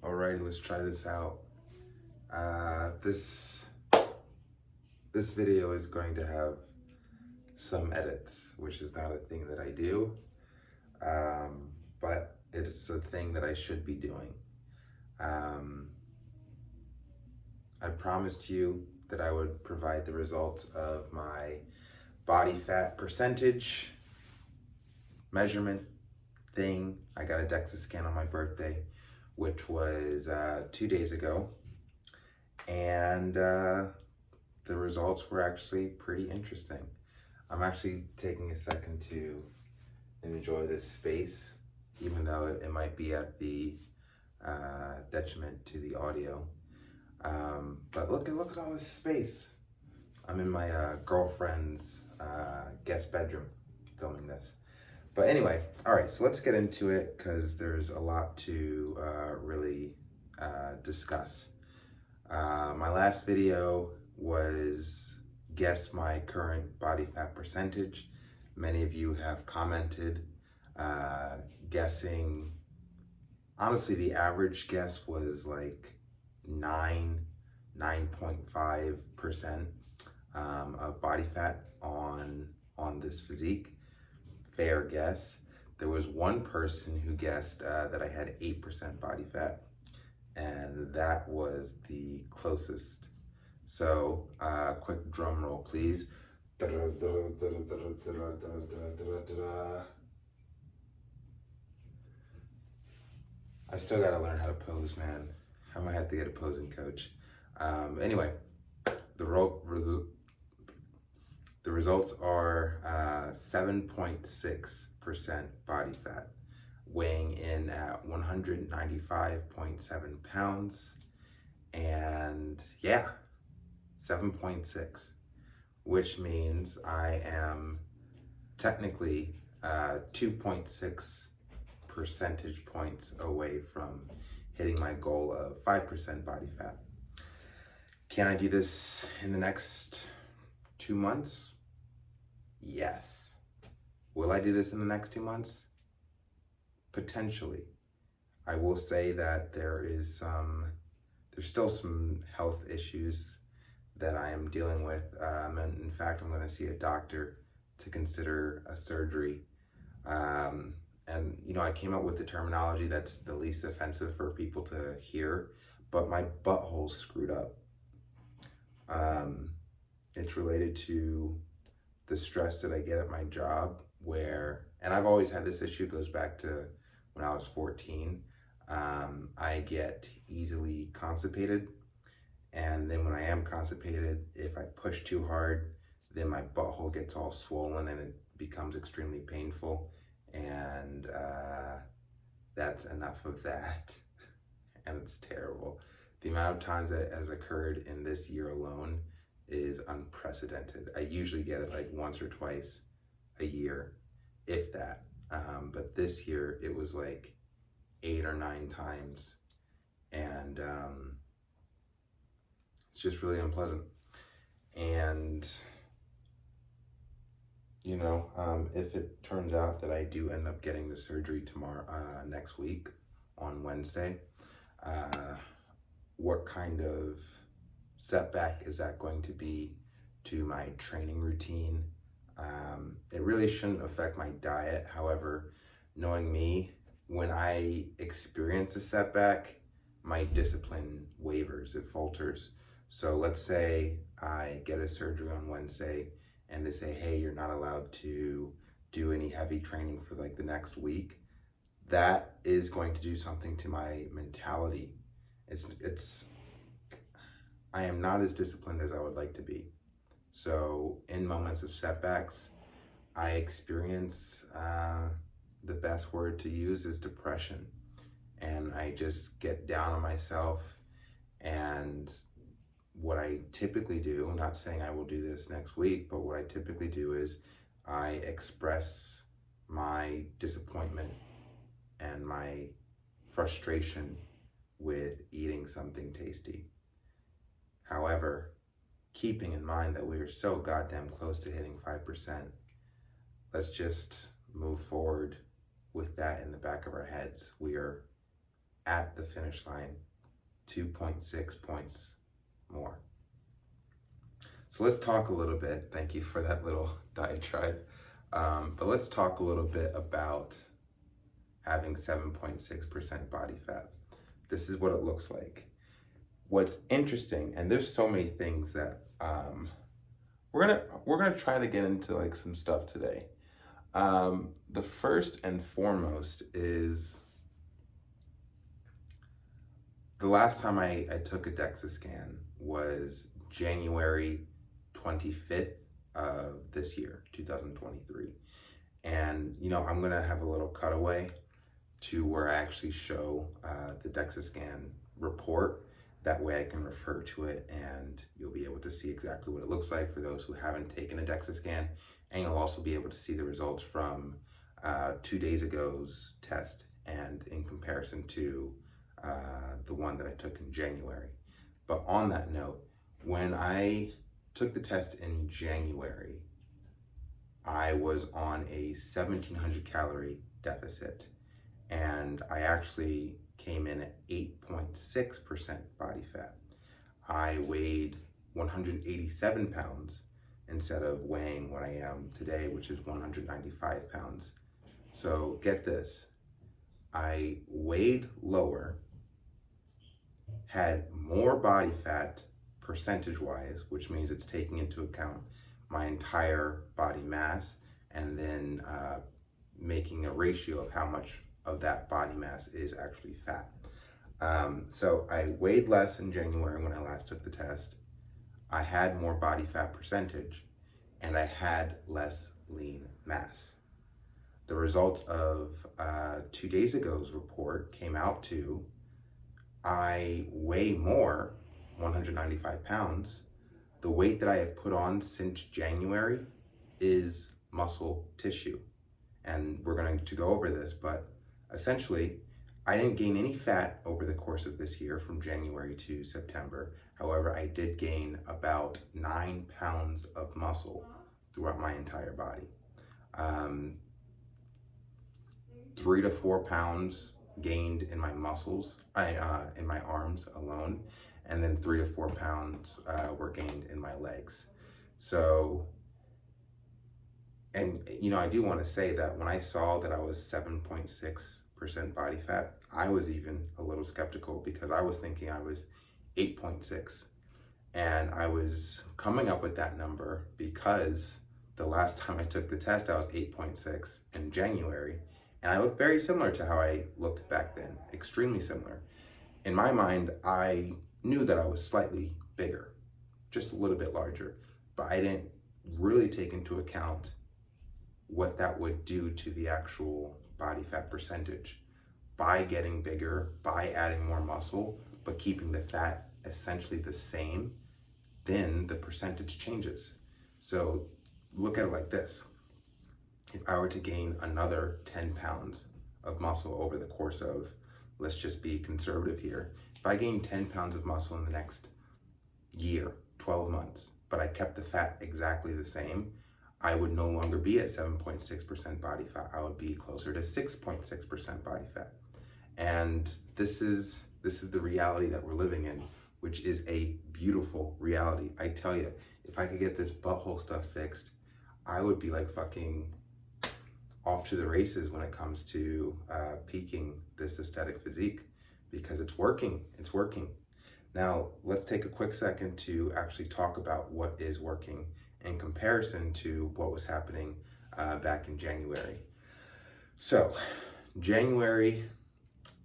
Alright, let's try this out. This video is going to have some edits, which is not a thing that I do, but it's a thing that I should be doing. I promised you that I would provide the results of my body fat percentage measurement thing. I got a Dexa Scan on my birthday, which was 2 days ago, and the results were actually pretty interesting. I'm actually taking a second to enjoy this space, even though it might be at the detriment to the audio. But look at all this space. I'm in my girlfriend's guest bedroom filming this. But anyway, all right, so let's get into it because there's a lot to really discuss. My last video was guess my current body fat percentage. Many of you have commented guessing. Honestly, the average guess was like 9.5% of body fat on this physique. Fair guess. There was one person who guessed that I had 8% body fat, and that was the closest. So, quick drum roll, please. I still gotta learn how to pose, man. I might have to get a posing coach. Anyway, the results are 7.6% body fat, weighing in at 195.7 pounds. And yeah, 7.6, which means I am technically 2.6 percentage points away from hitting my goal of 5% body fat. Can I do this in the next 2 months? Yes. Will I do this in the next 2 months? Potentially. I will say that there's still some health issues that I am dealing with. And in fact, I'm going to see a doctor to consider a surgery. And you know, I came up with the terminology that's the least offensive for people to hear, but my butthole's screwed up. It's related to the stress that I get at my job, and I've always had this issue, goes back to when I was 14. I get easily constipated, and then when I am constipated, if I push too hard, then my butthole gets all swollen and it becomes extremely painful, and that's enough of that, and it's terrible. The amount of times that it has occurred in this year alone is unprecedented. I usually get it like once or twice a year, if that. But this year it was like 8 or 9 times, and it's just really unpleasant. And you know, if it turns out that I do end up getting the surgery next week on Wednesday, what kind of setback is that going to be to my training routine? It really shouldn't affect my diet. However, knowing me, when I experience a setback, my discipline wavers, it falters. So let's say I get a surgery on Wednesday and they say, hey, you're not allowed to do any heavy training for like the next week. That is going to do something to my mentality. I am not as disciplined as I would like to be. So in moments of setbacks, I experience, the best word to use is depression. And I just get down on myself. And what I typically do, I'm not saying I will do this next week, but what I typically do is I express my disappointment and my frustration with eating something tasty. However, keeping in mind that we are so goddamn close to hitting 5%, let's just move forward with that in the back of our heads. We are at the finish line, 2.6 points more. So let's talk a little bit. Thank you for that little diatribe. But let's talk a little bit about having 7.6% body fat. This is what it looks like. What's interesting, and there's so many things that we're gonna try to get into like some stuff today. The first and foremost is the last time I took a Dexa scan was January 25th of this year, 2023. And, you know, I'm going to have a little cutaway to where I actually show the Dexa scan report. That way I can refer to it and you'll be able to see exactly what it looks like for those who haven't taken a Dexa scan. And you'll also be able to see the results from 2 days ago's test and in comparison to the one that I took in January. But on that note, when I took the test in January, I was on a 1,700 calorie deficit, and I actually came in at 8.6% body fat. I weighed 187 pounds instead of weighing what I am today, which is 195 pounds. So get this, I weighed lower, had more body fat percentage-wise, which means it's taking into account my entire body mass and then making a ratio of how much of that body mass is actually fat. So I weighed less in January when I last took the test. I had more body fat percentage and I had less lean mass. The results of 2 days ago's report came out to I weigh more, 195 pounds. The weight that I have put on since January is muscle tissue. And we're going to go over this, but essentially, I didn't gain any fat over the course of this year from January to September. However, I did gain about 9 pounds of muscle throughout my entire body. 3 to 4 pounds gained in my muscles, in my arms alone, and then 3 to 4 pounds were gained in my legs. So, and you know, I do want to say that when I saw that I was 7.6% body fat, I was even a little skeptical because I was thinking I was 8.6. And I was coming up with that number because the last time I took the test, I was 8.6 in January. And I looked very similar to how I looked back then, extremely similar. In my mind, I knew that I was slightly bigger, just a little bit larger, but I didn't really take into account what that would do to the actual body fat percentage. By getting bigger, by adding more muscle, but keeping the fat essentially the same, then the percentage changes. So look at it like this. If I were to gain another 10 pounds of muscle over the course of, let's just be conservative here. If I gain 10 pounds of muscle in the next year, 12 months, but I kept the fat exactly the same, I would no longer be at 7.6% body fat. I would be closer to 6.6% body fat. And this is the reality that we're living in, which is a beautiful reality. I tell you, if I could get this butthole stuff fixed, I would be like fucking off to the races when it comes to peaking this aesthetic physique, because it's working. Now, let's take a quick second to actually talk about what is working in comparison to what was happening back in January. So, January,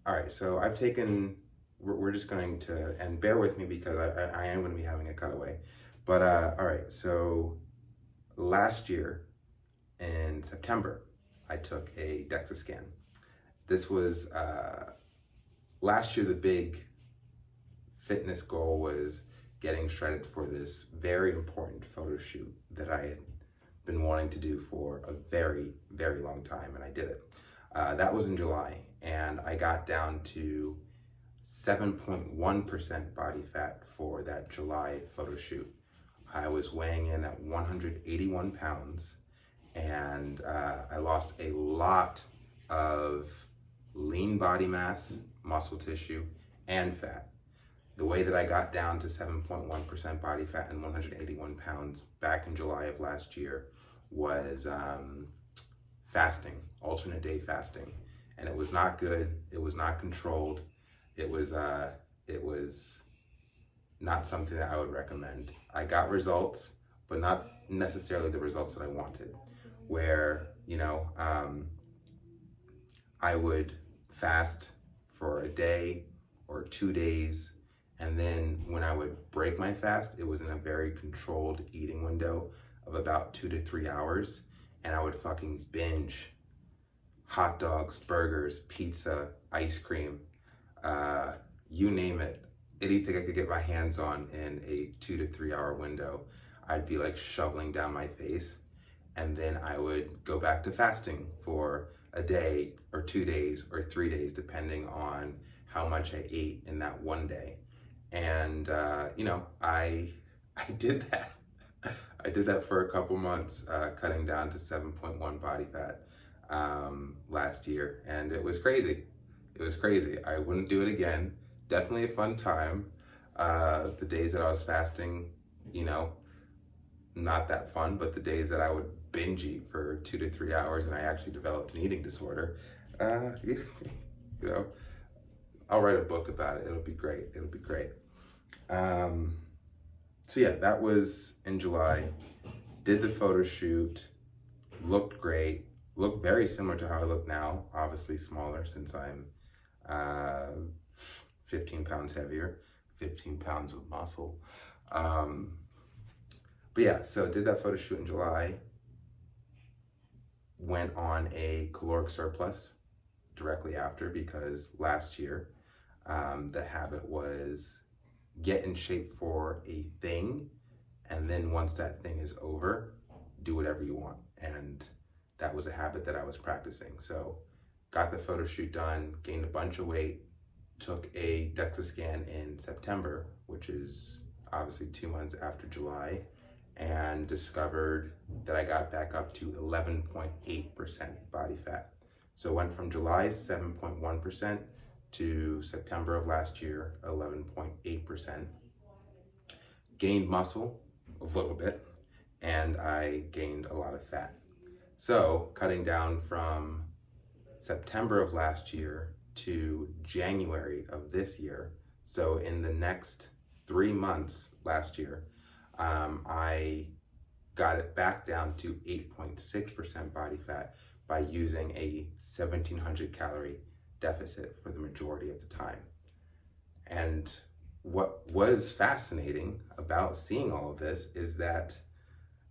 all right, so I've taken, we're just going to, and bear with me because I am going to be having a cutaway. But all right, so last year in September, I took a Dexa scan. This was last year. The big fitness goal was getting shredded for this very important photo shoot that I had been wanting to do for a very, very long time, and I did it. That was in July, and I got down to 7.1% body fat for that July photo shoot. I was weighing in at 181 pounds. And I lost a lot of lean body mass. muscle tissue, and fat. The way that I got down to 7.1% body fat and 181 pounds back in July of last year was fasting, alternate day fasting. And it was not good. It was not controlled. It was not something that I would recommend. I got results, but not necessarily the results that I wanted. Where, I would fast for a day or 2 days, and then when I would break my fast, it was in a very controlled eating window of about 2 to 3 hours, and I would fucking binge hot dogs, burgers, pizza, ice cream, you name it. Anything I could get my hands on in a 2 to 3 hour window, I'd be like shoveling down my face. And then I would go back to fasting for a day or 2 days or 3 days, depending on how much I ate in that one day. And, I did that. I did that for a couple months, cutting down to 7.1 body fat last year. And it was crazy. It was crazy. I wouldn't do it again. Definitely a fun time. The days that I was fasting, not that fun, but the days that I would binge eat for 2 to 3 hours and I actually developed an eating disorder, I'll write a book about it. It'll be great. It'll be great. So yeah, that was in July. Did the photo shoot, looked great, looked very similar to how I look now, obviously smaller since I'm 15 pounds heavier, 15 pounds of muscle. But yeah, so did that photo shoot in July, went on a caloric surplus directly after, because last year the habit was get in shape for a thing, and then once that thing is over, do whatever you want. And that was a habit that I was practicing. So got the photo shoot done, gained a bunch of weight, took a Dexa scan in September, which is obviously 2 months after July, and discovered that I got back up to 11.8% body fat. So went from July's 7.1% to September of last year, 11.8%. Gained muscle a little bit, and I gained a lot of fat. So cutting down from September of last year to January of this year, so in the next 3 months last year, I got it back down to 8.6% body fat by using a 1,700 calorie deficit for the majority of the time. And what was fascinating about seeing all of this is that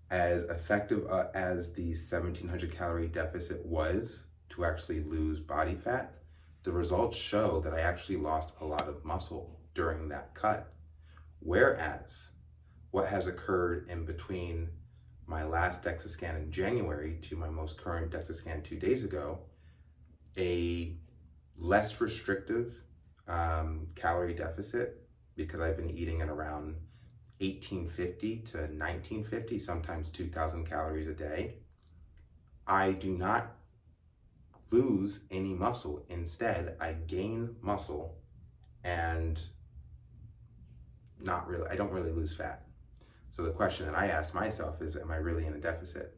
as effective as the 1,700 calorie deficit was to actually lose body fat, the results show that I actually lost a lot of muscle during that cut. Whereas what has occurred in between my last Dexa scan in January to my most current Dexa scan 2 days ago, a less restrictive calorie deficit, because I've been eating at around 1,850 to 1,950, sometimes 2,000 calories a day. I do not lose any muscle. Instead, I gain muscle, and I don't really lose fat. So the question that I ask myself is, am I really in a deficit?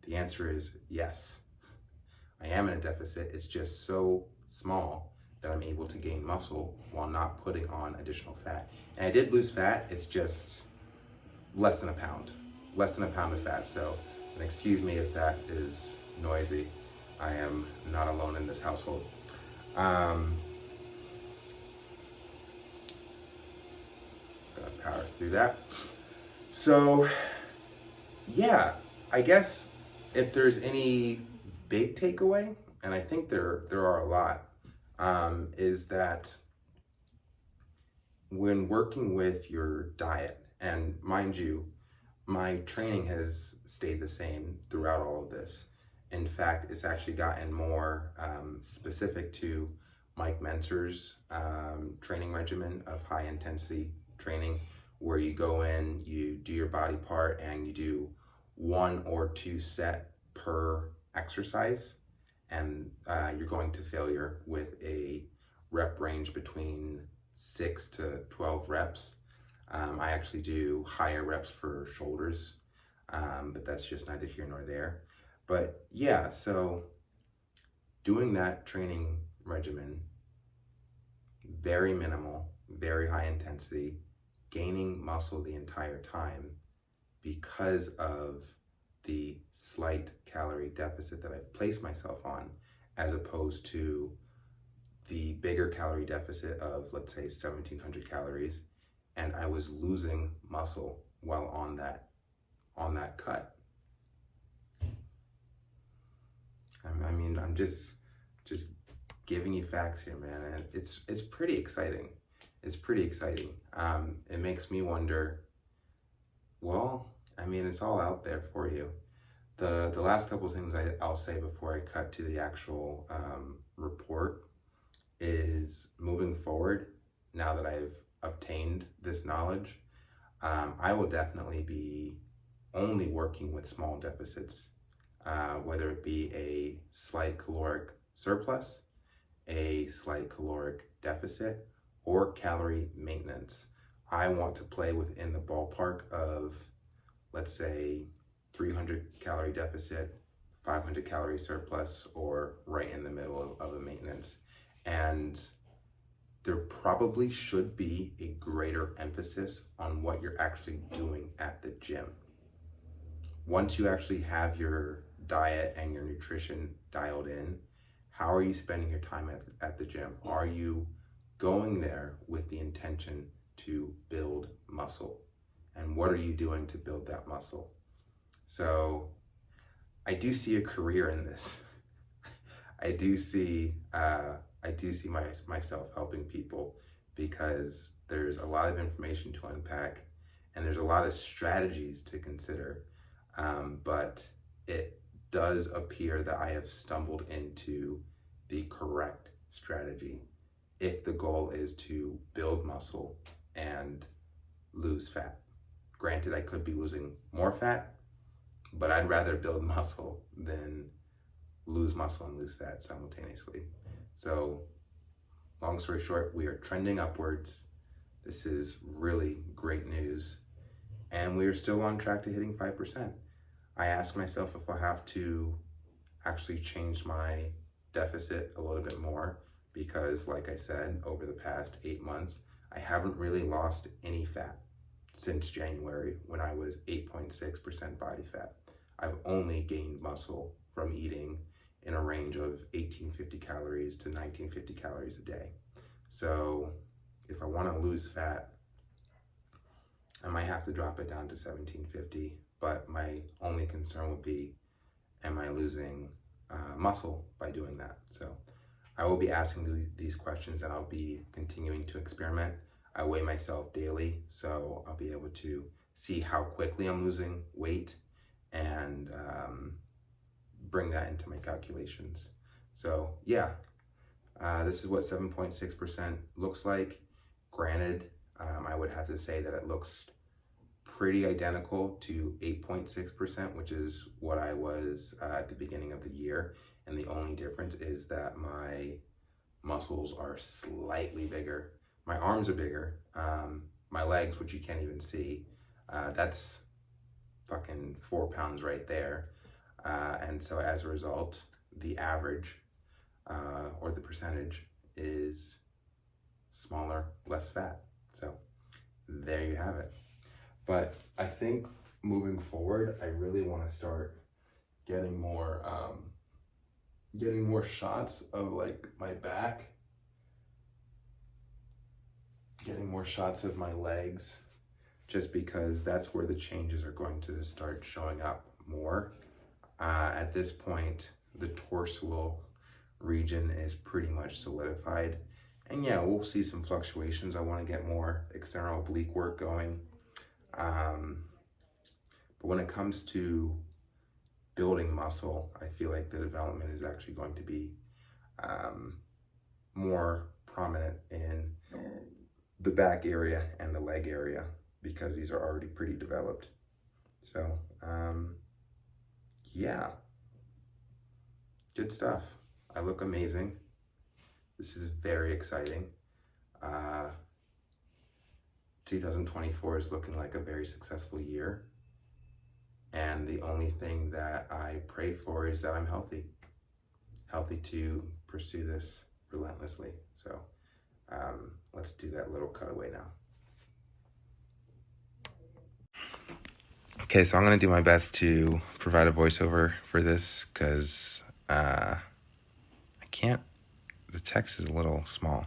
The answer is yes. I am in a deficit. It's just so small that I'm able to gain muscle while not putting on additional fat. And I did lose fat, it's just less than a pound of fat. So, and excuse me if that is noisy. I am not alone in this household. Gonna power through that. So, yeah, I guess if there's any big takeaway, and I think there are a lot, is that when working with your diet, and mind you, my training has stayed the same throughout all of this. In fact, it's actually gotten more specific to Mike Mentor's training regimen of high intensity training, where you go in, you do your body part, and you do 1 or 2 set per exercise, and you're going to failure with a rep range between 6 to 12 reps. I actually do higher reps for shoulders, but that's just neither here nor there. But yeah, so doing that training regimen, very minimal, very high intensity, gaining muscle the entire time because of the slight calorie deficit that I've placed myself on, as opposed to the bigger calorie deficit of, let's say, 1700 calories, and I was losing muscle while on that cut. I mean, I'm just giving you facts here, man, and it's pretty exciting. It's pretty exciting. It makes me wonder, well, I mean, it's all out there for you. The last couple of things I'll say before I cut to the actual report is, moving forward, now that I've obtained this knowledge, I will definitely be only working with small deficits, whether it be a slight caloric surplus, a slight caloric deficit, or calorie maintenance. I want to play within the ballpark of, let's say, 300 calorie deficit, 500 calorie surplus, or right in the middle of a maintenance. And there probably should be a greater emphasis on what you're actually doing at the gym. Once you actually have your diet and your nutrition dialed in, how are you spending your time at the gym? Are you going there with the intention to build muscle? And what are you doing to build that muscle? So I do see a career in this. I do see myself helping people, because there's a lot of information to unpack and there's a lot of strategies to consider. But it does appear that I have stumbled into the correct strategy if the goal is to build muscle and lose fat. Granted, I could be losing more fat, but I'd rather build muscle than lose muscle and lose fat simultaneously. So, long story short, we are trending upwards. This is really great news. And we are still on track to hitting 5%. I ask myself if I have to actually change my deficit a little bit more, because, like I said, over the past 8 months, I haven't really lost any fat since January, when I was 8.6% body fat. I've only gained muscle from eating in a range of 1850 calories to 1950 calories a day. So if I want to lose fat, I might have to drop it down to 1750, but my only concern would be, am I losing muscle by doing that? So I will be asking these questions, and I'll be continuing to experiment. I weigh myself daily, so I'll be able to see how quickly I'm losing weight and bring that into my calculations. So yeah, this is what 7.6% looks like. Granted, I would have to say that it looks pretty identical to 8.6%, which is what I was at the beginning of the year. And the only difference is that my muscles are slightly bigger. My arms are bigger. My legs, which you can't even see, that's fucking 4 pounds right there. And so as a result, the average or the percentage is smaller, less fat. So there you have it. But I think moving forward, I really want to start getting more shots of like my back, getting more shots of my legs, just because that's where the changes are going to start showing up more. At this point, the dorsal region is pretty much solidified. And yeah, we'll see some fluctuations. I want to get more external oblique work going. But when it comes to building muscle, I feel like the development is actually going to be more prominent in the back area and the leg area, because these are already pretty developed. So yeah, good stuff. I look amazing. This is very exciting. 2024 is looking like a very successful year. And the only thing that I pray for is that I'm healthy to pursue this relentlessly. So let's do that little cutaway now. Okay, so I'm going to do my best to provide a voiceover for this because I can't, the text is a little small.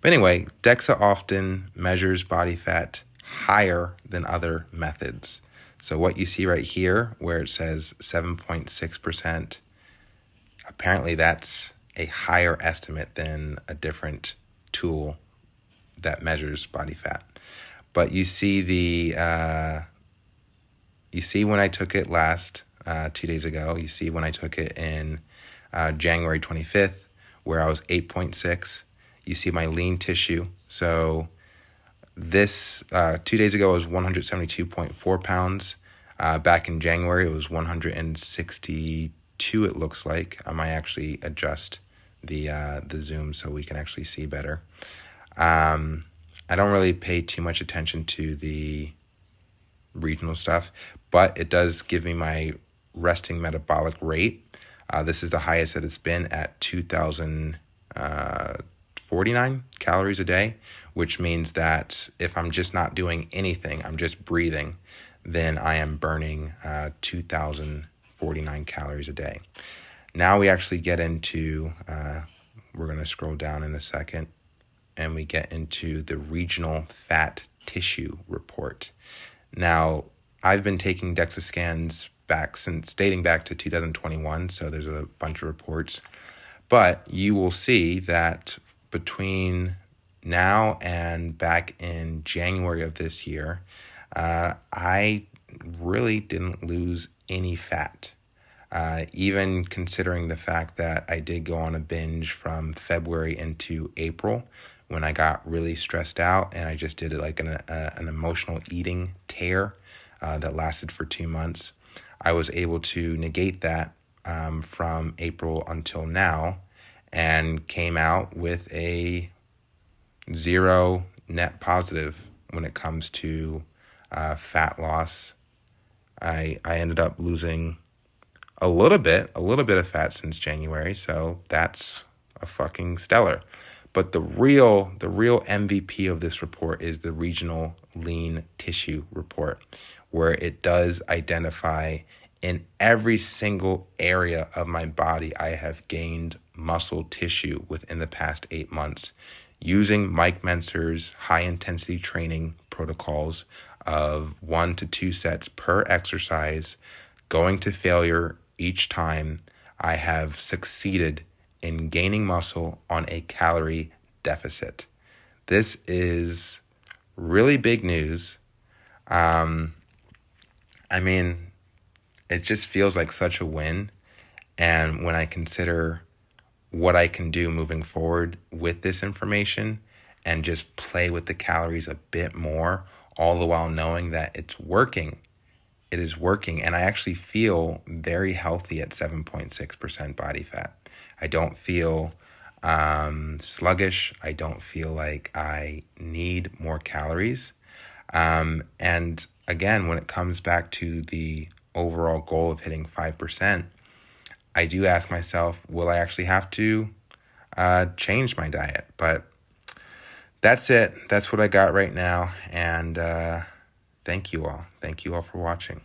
But anyway, Dexa often measures body fat higher than other methods. So what you see right here, where it says 7.6%, apparently that's a higher estimate than a different tool that measures body fat. But you see when I took it last 2 days ago. You see when I took it in January 25th, where I was 8.6. You see my lean tissue. So this 2 days ago was 172.4 pounds. Back in January, it was 162. It looks like I might actually adjust the zoom so we can actually see better. I don't really pay too much attention to the regional stuff, but it does give me my resting metabolic rate. This is the highest that it's been at 2,049 calories a day, which means that if I'm just not doing anything, I'm just breathing, then I am burning 2,049 calories a day. Now we actually get into, we're going to scroll down in a second, and we get into the regional fat tissue report. Now, I've been taking Dexa scans dating back to 2021, so there's a bunch of reports. But you will see that between now and back in January of this year, I really didn't lose any fat. Even considering the fact that I did go on a binge from February into April when I got really stressed out, and I just did like an emotional eating tear that lasted for 2 months. I was able to negate that from April until now and came out with a 0 net positive when it comes to fat loss. I ended up losing a little bit of fat since January, so that's a fucking stellar. But the real MVP of this report is the regional lean tissue report, where it does identify in every single area of my body I have gained muscle tissue within the past 8 months using Mike Mentzer's high intensity training protocols of 1 to 2 sets per exercise, going to failure each time. I have succeeded in gaining muscle on a calorie deficit. This is really big news. It just feels like such a win. And when I consider what I can do moving forward with this information and just play with the calories a bit more, all the while knowing that it's working. It is working, and I actually feel very healthy at 7.6% body fat. I don't feel sluggish. I don't feel like I need more calories. And again, when it comes back to the overall goal of hitting 5%, I do ask myself, will I actually have to change my diet? But that's it. That's what I got right now. And thank you all. Thank you all for watching.